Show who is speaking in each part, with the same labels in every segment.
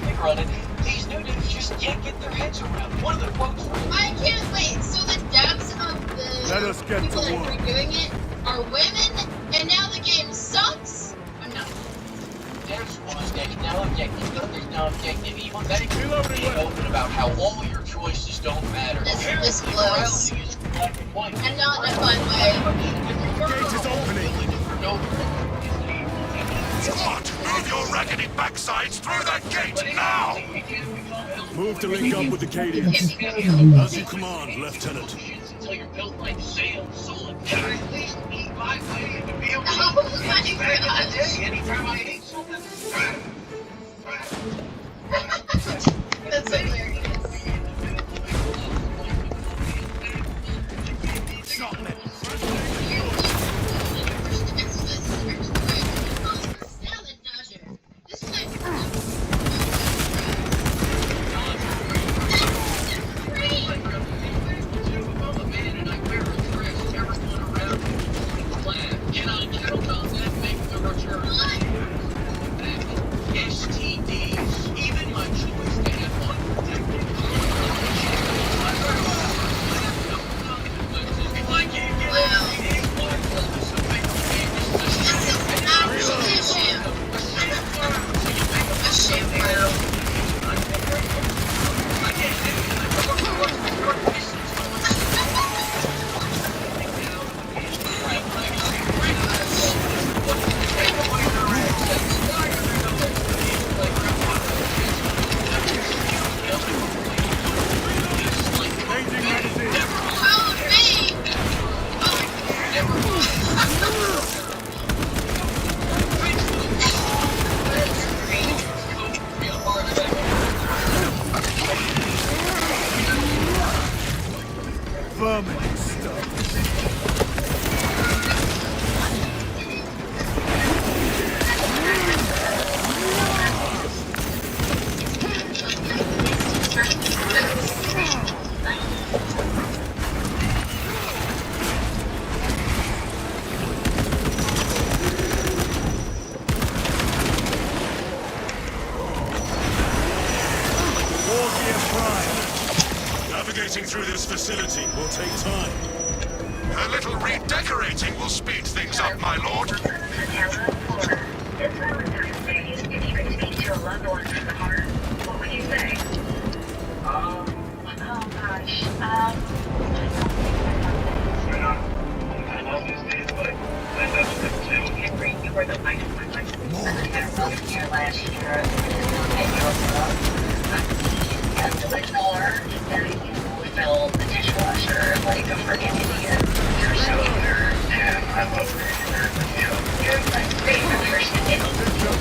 Speaker 1: nothing running. These new dudes just can't get their heads around. One of the quotes from...
Speaker 2: I can't wait. So the devs of the
Speaker 3: Let us get
Speaker 2: people
Speaker 3: to
Speaker 2: that are
Speaker 3: work.
Speaker 2: redoing it are women, and now the game sucks? Or no?
Speaker 1: Devs was, there's no objective good, there's no objective evil. That includes being open about how all your choices don't matter.
Speaker 2: This blows.
Speaker 1: Morality is black and white.
Speaker 2: And not in a fun way.
Speaker 3: The gate is opening.
Speaker 4: What? Move your raggedy backsides through that gate now!
Speaker 3: Move to link up with the Cadians. As you command, Lieutenant.
Speaker 1: Until you're built like sail, solid. Can I at least eat my way and be able to
Speaker 2: Oh my
Speaker 1: a day anytime I ate something?
Speaker 2: That's hilarious.
Speaker 1: STDs, even my choice to have unprotected if I can't get everything,
Speaker 3: Vermin and stuff.
Speaker 4: Navigating through this facility
Speaker 3: Will take time.
Speaker 4: A little redecorating will speed things up, my lord.
Speaker 5: It's Valentine's Day. If you could speak to a loved one from the heart, what would you say? Oh gosh.
Speaker 1: I love these days, but I love them too.
Speaker 5: Henry, you were the light of my life. I had a rough year last year. And the door, and you fill the dishwasher like a freaking idiot. You're so weird. And I love working with you. You're my favorite person in the world.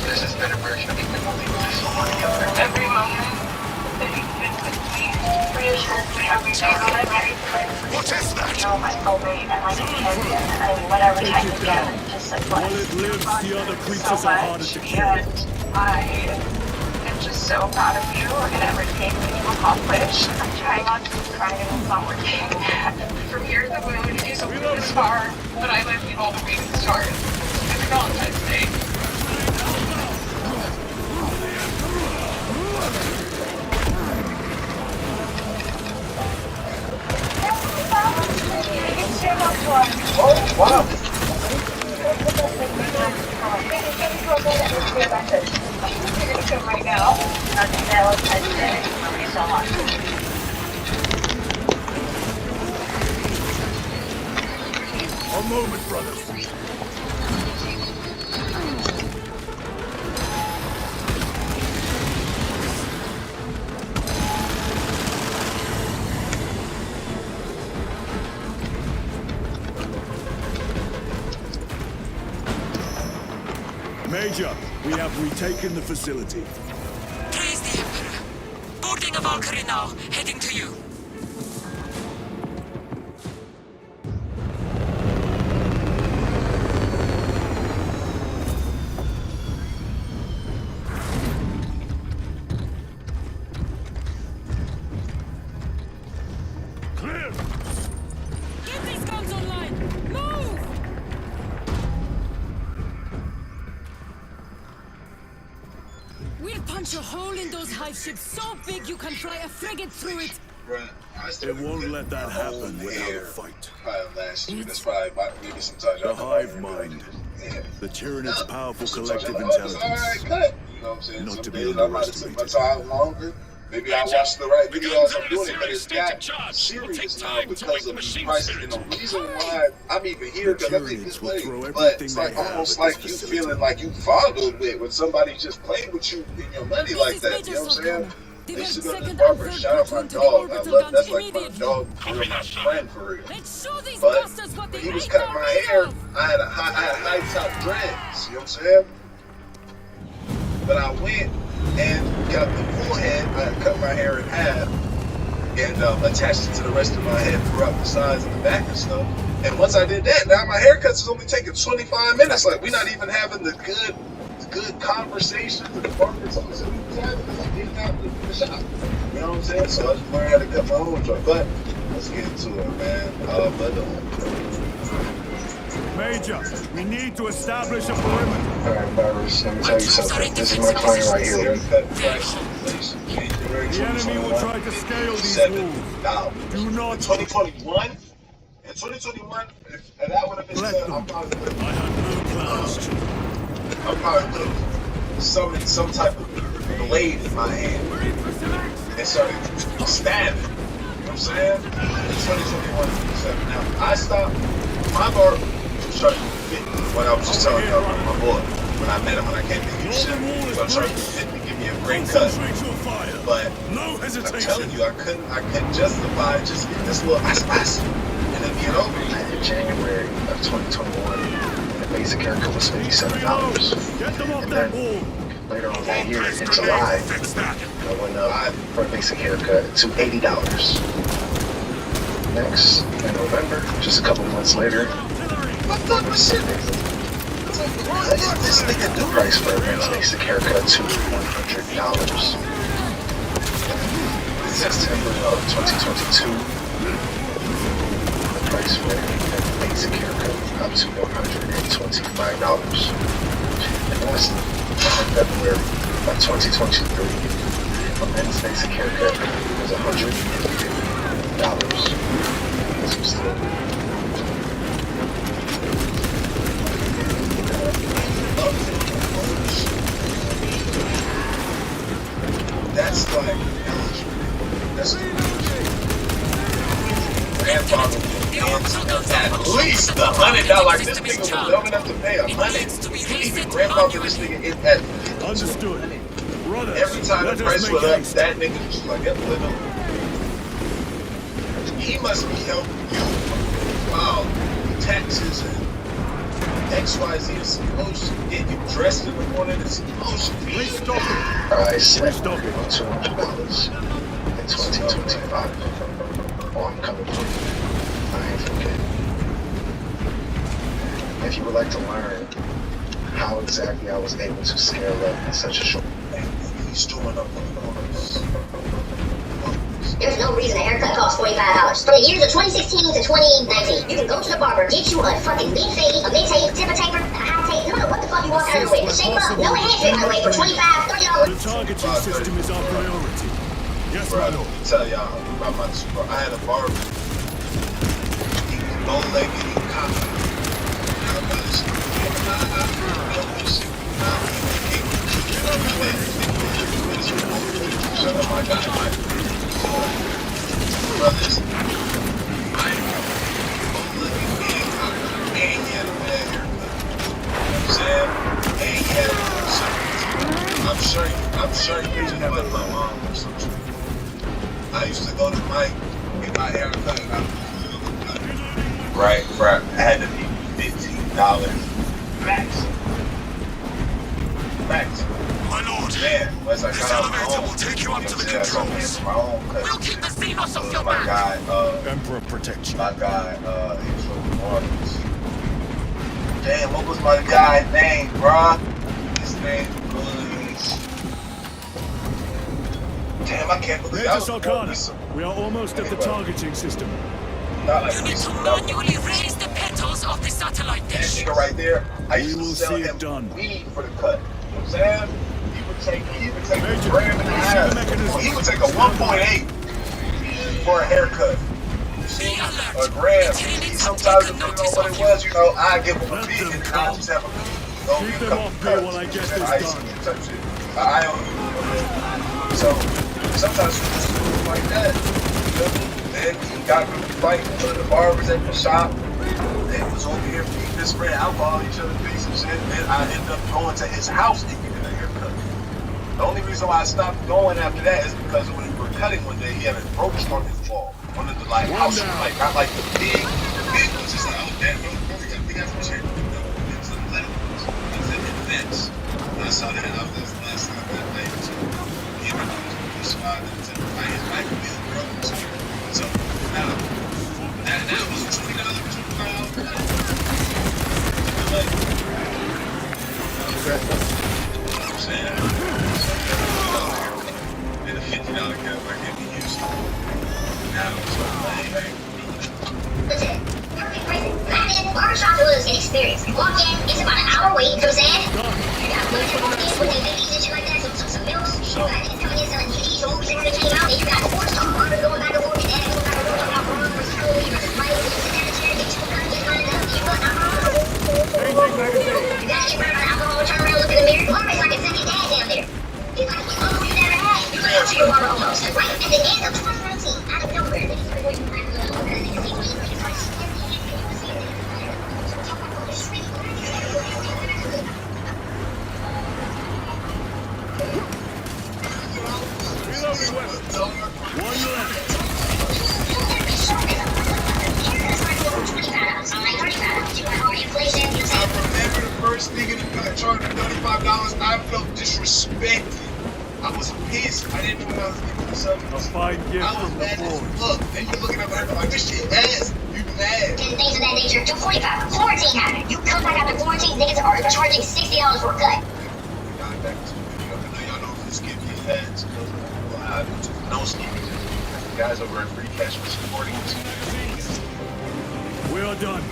Speaker 1: This has been a version of the movie with so much together.
Speaker 5: Every moment that you've been with me reassures me every day that I'm ready for it.
Speaker 4: What is that?
Speaker 5: You know my soulmate and my companion and whatever type of get, just like
Speaker 3: While it lives, the other creatures are harder to kill.
Speaker 5: And I am just so proud of you and everything that you accomplished. I'm trying not to cry and it's not working. From here, the moon is only this far, but I live all the way to the stars. Happy Valentine's Day.
Speaker 1: Oh, wow.
Speaker 5: Right now, happy Valentine's Day. Love you so much.
Speaker 3: A moment, brothers. Major, we have retaken the facility.
Speaker 6: Praise the Emperor. Boarding a Valkyrie now, heading to you.
Speaker 3: Clear!
Speaker 6: Get these guns online! Move! We'll punch a hole in those hive ships so big you can fly a frigate through it.
Speaker 7: Bruh, I
Speaker 3: They
Speaker 7: started
Speaker 3: won't
Speaker 7: getting
Speaker 3: let that
Speaker 7: my
Speaker 3: happen
Speaker 7: own
Speaker 3: without a
Speaker 7: hair
Speaker 3: fight.
Speaker 7: Probably last year. That's probably maybe sometimes
Speaker 3: The
Speaker 7: y'all
Speaker 3: hive
Speaker 7: know,
Speaker 3: mind.
Speaker 7: yeah.
Speaker 3: The Tyranid's powerful
Speaker 7: Sometimes
Speaker 3: collective
Speaker 7: y'all know, it's all right,
Speaker 3: intelligence.
Speaker 7: cut. You know what I'm saying?
Speaker 3: Not
Speaker 7: Some
Speaker 3: to be
Speaker 7: days I might have took my
Speaker 3: underestimated.
Speaker 7: time longer. Maybe I watched the right videos. I'm doing it, but it's got serious now because of these prices. And the reason why I'm even here, because I think this way, but it's like almost like you feeling like you fondled with when somebody just played with you and your money like that. You know what I'm saying? I used to go to the barber. Shout out my dog. I love that's like my dog, for real, my friend for real.
Speaker 6: Let's show these
Speaker 7: But
Speaker 6: bastards what
Speaker 7: when
Speaker 6: they
Speaker 7: he was
Speaker 6: ain't
Speaker 7: cutting
Speaker 6: no
Speaker 7: my
Speaker 6: made
Speaker 7: hair,
Speaker 6: of.
Speaker 7: I had high top dreads. You know what I'm saying? But I went and got the full head. I cut my hair in half and attached it to the rest of my head throughout the sides and the back and stuff. And once I did that, now my haircuts is only taking 25 minutes. Like we're not even having the good conversations that the barber told us we was having. It's like getting out the shop. You know what I'm saying? So I just learned how to cut my own joint. But let's get into it, man.
Speaker 3: Major, we need to establish a perimeter.
Speaker 7: Alright, Barbers, let me tell you something. This is my client right here.
Speaker 3: The enemy will try to scale these walls. Do not
Speaker 7: 2021? In 2021, if that would have been
Speaker 3: let
Speaker 7: said,
Speaker 3: them.
Speaker 7: I'm probably would
Speaker 3: I
Speaker 7: have
Speaker 3: had no plans.
Speaker 7: I'm probably would have summoned some type of blade in my hand and started stabbing. You know what I'm saying? In 2021, now I stopped my barber started to fit me when I was just telling you about my boy. When I met him when I came to Houston, so I tried to fit me, give me a great cut. But
Speaker 3: No
Speaker 7: I'm
Speaker 3: hesitation.
Speaker 7: telling you, I couldn't justify just getting this little ice and then being over it. In January of 2021, the basic haircut was $57.
Speaker 3: Get them off
Speaker 7: And
Speaker 3: that
Speaker 7: then
Speaker 3: wall.
Speaker 7: later on that year, in July, I went up for a basic haircut to $80. Next, in November, just a couple months later, what the shit? What is this nigga do? Price for a men's basic haircut to $100. September of 2022, the price for a basic haircut up to $125. And lastly, in February of 2023, a men's basic haircut was $150. So still, that's like, that's grandfather at least $100. This nigga was dumb enough to pay $100. He even grandfather this nigga in at
Speaker 3: Understood. Brothers,
Speaker 7: every time the
Speaker 3: let us
Speaker 7: price
Speaker 3: make
Speaker 7: went up,
Speaker 3: haste.
Speaker 7: that nigga was like, yep, let him. He must be helping you file taxes and XYZ is supposed to get you dressed in the morning. It's supposed to be.
Speaker 3: Please stop it.
Speaker 7: I said
Speaker 3: Stop it.
Speaker 7: $200 in 2025. Oh, I'm coming for you. I ain't forgetting. If you would like to learn how exactly I was able to scale up in such a short time, he's doing up
Speaker 8: There's no reason a haircut costs $45. From the years of 2016 to 2019, you can go to the barber, get you a fucking mid fade, a mid tape, zipper taper, a high tape, no matter what the fuck you want out of with. Shape up, no enhancement, by the way, for $25, $30.
Speaker 3: The targeting system is our priority. Yes,
Speaker 7: Bro,
Speaker 3: my
Speaker 7: let
Speaker 3: lord.
Speaker 7: me tell y'all about my super. I had a barber. He was bow-legged, he cocked. Shut up, my guy. Brothers, I'm bow-legged and cocked. And he had a bad haircut. You know what I'm saying? And he had a I'm sure you used to have like my mom or something. I used to go to Mike, get my hair cut, and I was right, I had to be $15 max.
Speaker 4: My lord,
Speaker 7: Man, once I
Speaker 4: this
Speaker 7: got out my
Speaker 4: elevator
Speaker 7: own,
Speaker 4: will take you up to the
Speaker 7: I told me
Speaker 4: controls.
Speaker 7: it's my own cut.
Speaker 6: We'll keep the Xenos off your
Speaker 7: My
Speaker 6: back.
Speaker 7: guy,
Speaker 3: Emperor protect you.
Speaker 7: he was from New Orleans. Damn, what was my guy's name, bruh? His name was... Damn, I can't believe I
Speaker 3: Major
Speaker 7: was
Speaker 3: Salkana, we are almost at the targeting system.
Speaker 7: not like
Speaker 6: You need to
Speaker 7: this.
Speaker 6: manually raise the petals of the satellite
Speaker 7: That
Speaker 6: dish.
Speaker 7: nigga right there, I
Speaker 3: We
Speaker 7: used
Speaker 3: will
Speaker 7: to sell
Speaker 3: see it
Speaker 7: him
Speaker 3: done.
Speaker 7: weed for the cut. You know what I'm saying? He would take a gram and a half. Well, he would take a 1.8 for a haircut. A gram. Sometimes depending on what it was, you know, I give him a beat and I just have a
Speaker 3: Keep them off me while I get this done.
Speaker 7: type shit. I owe you. So sometimes you just do it like that. You know? Then he got into the fight with one of the barbers at the shop. They was over here feeding this spread alcohol, each other face and shit. Then I ended up going to his house and getting a haircut. The only reason why I stopped going after that is because when we were cutting one day, he had a roach on his wall. One of the like houses, like not like the big ones. It's like, oh damn, we got some shit. It's the little ones. It's in events. I saw that out there last time that day. So he went to the spot and said, his wife would be the roach. So now that was $20, $25. You know what I'm saying? And a $50 cap I can't be used to. Now it's like,
Speaker 8: Legit. Perfect prison. Barbershop was an experience. Walk in, it's about an hour wait, you know what I'm saying? You got women walk in with their babies and shit like that, some milk. You got niggas coming in selling DVDs, movies, and everything out, and you got sports talk, barbers going back and forth, and then going back and forth about Braun versus Cody versus Mike, and you sit down in the chair, get you a gun, get lined up, you want alcohol. You gotta get rid of alcohol, turn around, look in the mirror. Barber's like a second dad down there. He's like, you know who you never had. You go to your barber almost. Right at the end of 2019, out of nowhere, niggas are going to be like,
Speaker 3: Reloading weapon. One left.
Speaker 7: I remember the first nigga that charged me $35. I felt disrespected. I was pissed. I didn't know what I was giving myself.
Speaker 3: A fine gift
Speaker 7: I was
Speaker 3: from
Speaker 7: mad
Speaker 3: the
Speaker 7: as
Speaker 3: board.
Speaker 7: fuck. And you looking at me like, this shit ass. You mad.
Speaker 8: And things of that nature. 245. Quarantine happened. You come back after quarantine, niggas are charging $60 for a cut.
Speaker 7: Y'all know this kid he has. No schemes. Guys over at Free Cash were supporting us.
Speaker 3: We are done.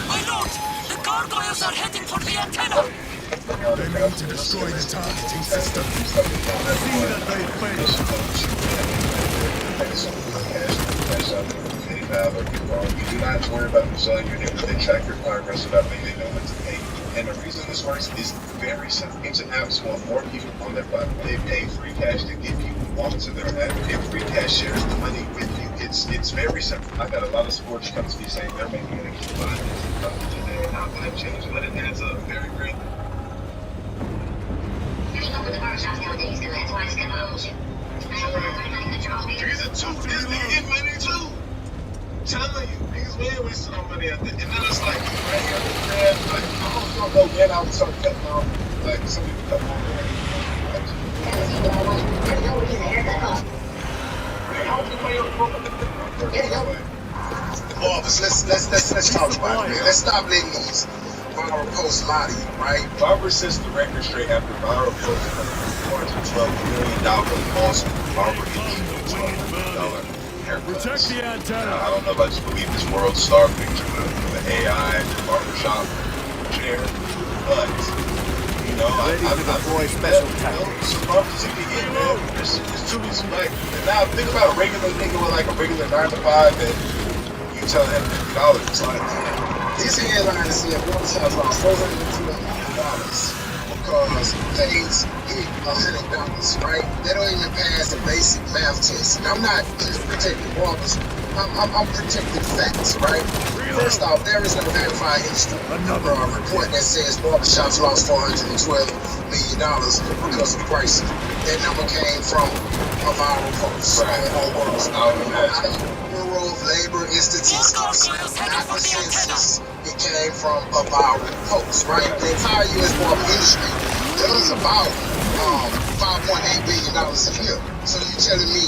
Speaker 6: My lord, the gargoyles are heading for the antenna.
Speaker 3: They mean to destroy the targeting system. See that they fail.
Speaker 7: You do not have to worry about them selling your name, but they track your progress so that way they know what to pay. And the reason this works is very simple. It's an app so more people on their platform. They pay Free Cash to get people onto their app. If Free Cash shares the money with you, it's very simple. I got a lot of sports companies saying they're making an extra $5 today and not going to change, but it adds up very greatly.
Speaker 8: You ain't open the barbershops nowadays, because that's why I just got my own shit.
Speaker 7: These are two, they get money too. Telling you, niggas man wasting our money at the, and then it's like, right here, man, like, I'm gonna go get out and start cutting off, like, some people cut off.
Speaker 8: There's no reason a haircut costs. There's no.
Speaker 7: Barbers, let's talk about it, man. Let's stop letting these viral posts lie to you, right? Barber sets the record straight after viral posts $412 million lawsuit. Barber gets $12 million haircuts.
Speaker 3: Protect the antenna.
Speaker 7: I don't know if I just believe this world star picture with the AI and the barbershop chair, but you know,
Speaker 9: Ready to deploy special tactics.
Speaker 7: Some barbers you can get, man. It's too easy. Like, and now think about a regular nigga with like a regular 9 to 5 and you tell him $50. It's like, this headline is saying barbershops lost $402 million because things hit $100, right? They don't even pass the basic math test. And I'm not just protecting barbers. I'm protecting facts, right? First off, there is no verified industry report that says barbershops lost $412 million because of pricing. That number came from a viral post on Bureau of Labor and Statistics, not the census. It came from a viral post, right? The entire U.S. barber industry does about $5.8 billion a year. So you're telling me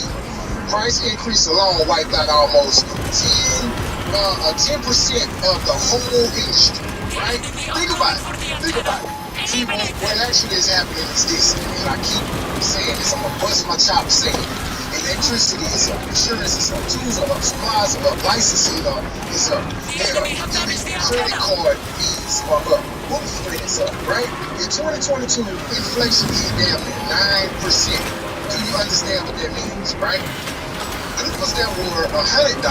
Speaker 7: price increase alone wiped out almost 10% of the whole industry, right? Think about it. See, what actually is happening is this, and I keep saying this, I'm gonna bust my chops saying it. In Electricity is up, insurance is up, tools are up, supplies are up, licensing is up, credit card fees are up, book rent is up, right? In 2022, inflation is damn near 9%. Do you understand what that means, right? Vehicles that were $100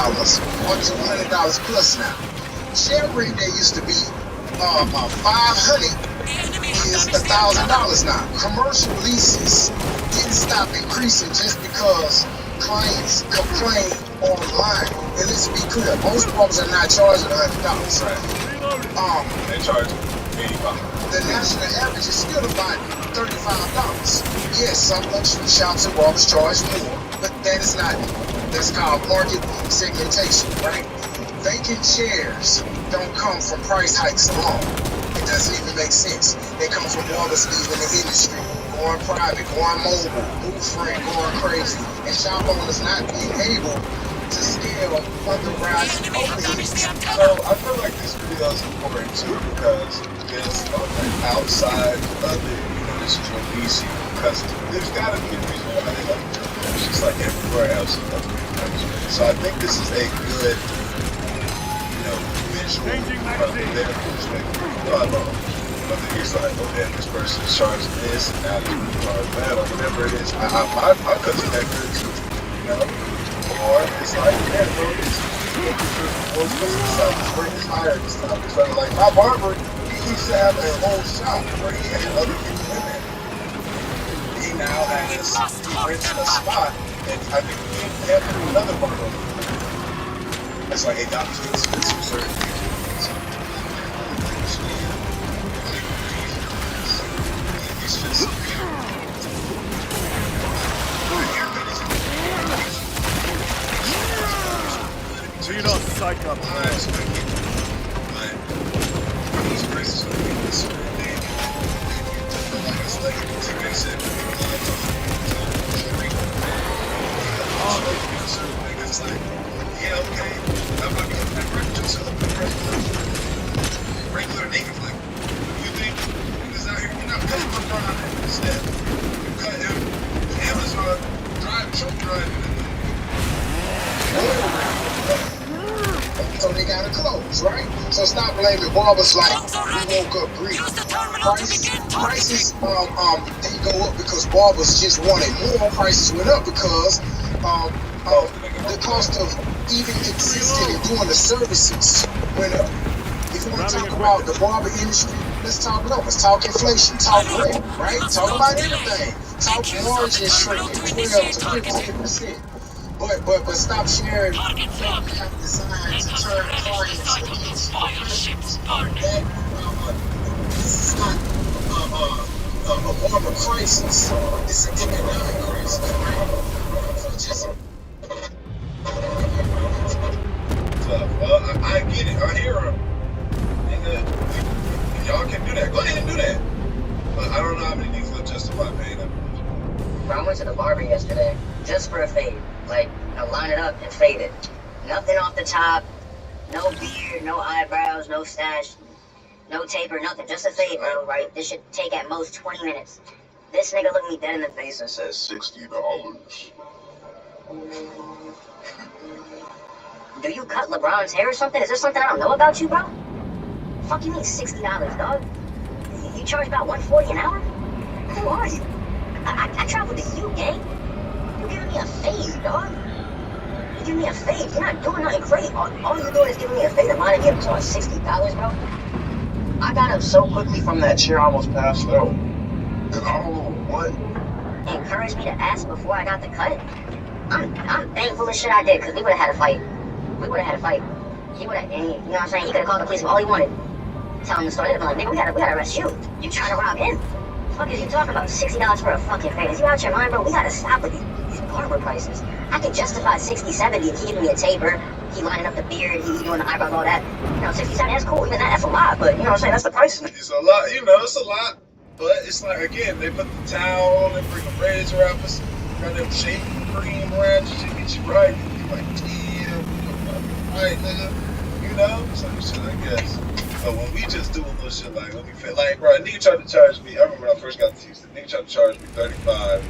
Speaker 7: or $200 plus now. Share rate that used to be $500 is $1,000 now. Commercial leases didn't stop increasing just because clients complain online. And let's be clear, most barbers are not charging $100. Right. They charge $85. The national average is still about $35. Yes, some luxury shops and barbers charge more, but that's called market segmentation, right? Vacant chairs don't come from price hikes alone. It doesn't even make sense. They come from barbers leaving the industry, going private, going mobile, moving, going crazy, and shop owners not being able to scale under rising overheads.
Speaker 10: So I feel like this video is important too because it's outside of it. This is what we see because there's got to be a reason why they love it. It's just like everywhere else in the country. So I think this is a good, visual from their perspective. But then it's like, okay, this person is charging this, and now they're going to charge that, or whatever it is. My cousin that good too, Or it's like, man, bro, it's more expensive stuff. His rate is higher this time. So like my barber, he used to have a whole shop where he had other people in there. He now has rents a spot, and I think he had another barber. It's like $8 expensive certain things. It's just
Speaker 3: So you're not psych up.
Speaker 10: But these prices are being this sort of thing. It's like they said, it's like, yeah, okay, I'm not getting that regular to the regular naked flick. You think niggas out here, you're not cutting my car on that instead. You cut him, Amazon, truck driving.
Speaker 7: So they gotta close, right? So stop blaming barbers like we woke up greedy. Prices didn't go up because barbers just wanted more. Prices went up because the cost of even existing and doing the services went up. If you want to talk about the barber industry, let's talk numbers, talk inflation, talk rent, right? Talk about everything. Talk margin shrinking 12 to 15%. But stop sharing designs to turn clients against professionals. This is not a barber crisis. It's an economic crisis, right?
Speaker 10: Well, I get it. I hear him. Nigga, y'all can do that. Go ahead and do that. But I don't know how many niggas will justify paying them.
Speaker 8: I went to the barber yesterday just for a fade. Like, line it up and fade it. Nothing off the top, no beard, no eyebrows, no stash, no taper, nothing. Just a fade, bro, right? This should take at most 20 minutes. This nigga looked me dead in the face and says $60. Do you cut LeBron's hair or something? Is there something I don't know about you, bro? Fuck you mean $60, dog? You charge about $140 an hour? Who are you? I traveled to you, gang. You're giving me a fade, dog. You're giving me a fade. You're not doing nothing great. All you're doing is giving me a fade and lining me up to $60, bro. I got up so quickly from that chair, I almost passed out. And I don't know what. Encouraged me to ask before I got the cut? I'm thankful as shit I did, because we would have had a fight. We would have had a fight. He would have, you know what I'm saying? He could have called the police all he wanted. Tell him the story. They'd have been like, nigga, we gotta arrest you. You trying to rob him? The fuck is you talking about? $60 for a fucking fade? Is you out your mind, bro? We gotta stop with these barber prices. I could justify 60, 70 if he giving me a taper, he lining up the beard, he doing the eyebrows, all that. 60, 70, that's cool. Even that's a lot, but you know what I'm saying? That's the price.
Speaker 10: It's a lot, it's a lot. But it's like, again, they put the towel on, they bring the razor wrappers, got them shaving cream around you to get you right. You're like, damn, right, nigga. So I guess. But when we just do a little shit like, let me feel like, bro, a nigga tried to charge me, I remember when I first got to Houston, nigga tried to charge me $35.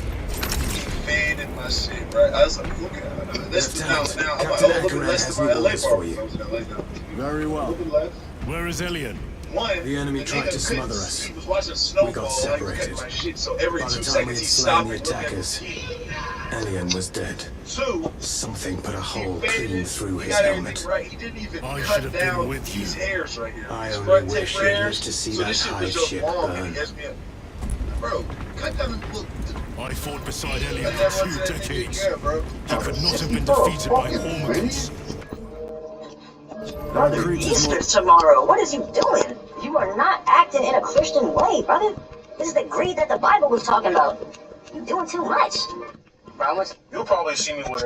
Speaker 10: He bed and my shit, right? I was like, okay, this now I'm like, oh, look at less than my LA bar. I was in LA now.
Speaker 3: Very well.
Speaker 10: Look at left.
Speaker 3: Where is Elian?
Speaker 10: One,
Speaker 9: The enemy tried
Speaker 10: nigga
Speaker 9: to smother
Speaker 10: couldn't
Speaker 9: us.
Speaker 10: see. He was watching Snowfall.
Speaker 9: We got
Speaker 10: Like, he
Speaker 9: separated.
Speaker 10: kept my shit. So every
Speaker 9: By the
Speaker 10: 2
Speaker 9: time
Speaker 10: seconds
Speaker 9: we'd
Speaker 10: he
Speaker 9: slain
Speaker 10: stopped
Speaker 9: the
Speaker 10: and looked at
Speaker 9: attackers,
Speaker 10: his key.
Speaker 9: Elian was dead.
Speaker 10: Two,
Speaker 9: Something put a
Speaker 10: he
Speaker 9: hole clean
Speaker 10: faded.
Speaker 9: through
Speaker 10: He
Speaker 9: his
Speaker 10: got
Speaker 9: helmet.
Speaker 10: everything right. He didn't even
Speaker 3: I should
Speaker 10: cut
Speaker 3: have been
Speaker 10: down
Speaker 3: with
Speaker 10: these
Speaker 3: you.
Speaker 10: hairs right here.
Speaker 9: I
Speaker 10: His
Speaker 9: only
Speaker 10: front
Speaker 9: wish
Speaker 10: taper
Speaker 9: you'd
Speaker 10: hairs.
Speaker 9: lived to see
Speaker 10: So
Speaker 9: that
Speaker 10: this shit
Speaker 9: hive
Speaker 10: was just
Speaker 9: ship
Speaker 10: long.
Speaker 9: burn.
Speaker 10: And he asked me, bro, cut down the look.
Speaker 3: I fought beside Elian
Speaker 10: I never
Speaker 3: for 2
Speaker 10: said anything
Speaker 3: decades.
Speaker 10: again, bro.
Speaker 3: He could not have been defeated by Hormigans.
Speaker 11: Brother, Easter's tomorrow. What is you doing? You are not acting in a Christian way, brother. This is the greed that the Bible was talking about. You doing too much.
Speaker 10: Promise? You'll probably see me with a